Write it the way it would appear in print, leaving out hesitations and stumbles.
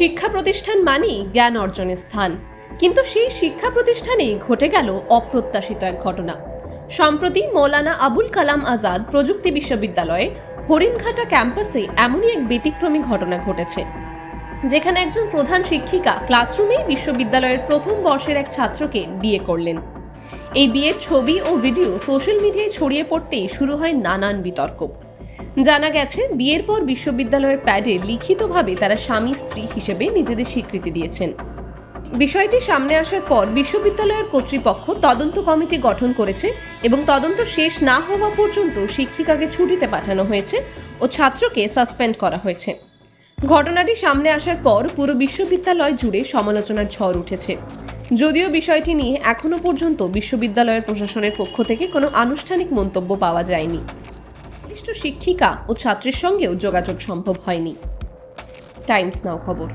শিক্ষা প্রতিষ্ঠান মানেই জ্ঞান অর্জনের স্থান, কিন্তু সেই শিক্ষা প্রতিষ্ঠানেই ঘটে গেল অপ্রত্যাশিত এক ঘটনা। সম্প্রতি মৌলানা আবুল কালাম আজাদ প্রযুক্তি বিশ্ববিদ্যালয়ে হরিণঘাটা ক্যাম্পাসে এমনই এক ব্যতিক্রমী ঘটনা ঘটেছে, যেখানে একজন প্রধান শিক্ষিকা ক্লাসরুমেই বিশ্ববিদ্যালয়ের প্রথম বর্ষের এক ছাত্রকে বিয়ে করলেন। এই বিয়ের ছবি ও ভিডিও সোশ্যাল মিডিয়ায় ছড়িয়ে পড়তেই শুরু হয় নানান বিতর্ক। জানা গেছে, বিয়ের পর বিশ্ববিদ্যালয়ের প্যাডে লিখিতভাবে তারা স্বামী স্ত্রী হিসেবে নিজেদের স্বীকৃতি দিয়েছেন। বিষয়টি সামনে আসার পর বিশ্ববিদ্যালয়ের কর্তৃপক্ষ তদন্ত কমিটি গঠন করেছে এবং তদন্ত শেষ না হওয়া পর্যন্ত শিক্ষিকাকে ছুটিতে পাঠানো হয়েছে ও ছাত্রকে সাসপেন্ড করা হয়েছে। ঘটনাটি সামনে আসার পর পুরো বিশ্ববিদ্যালয় জুড়ে সমালোচনার ঝড় উঠেছে, যদিও বিষয়টি নিয়ে এখনো পর্যন্ত বিশ্ববিদ্যালয়ের প্রশাসনের পক্ষ থেকে কোনো আনুষ্ঠানিক মন্তব্য পাওয়া যায়নি। বিশিষ্ট শিক্ষিকা ও ছাত্রের সঙ্গেও যোগাযোগ সম্ভব হয়নি। টাইমস নাও খবর।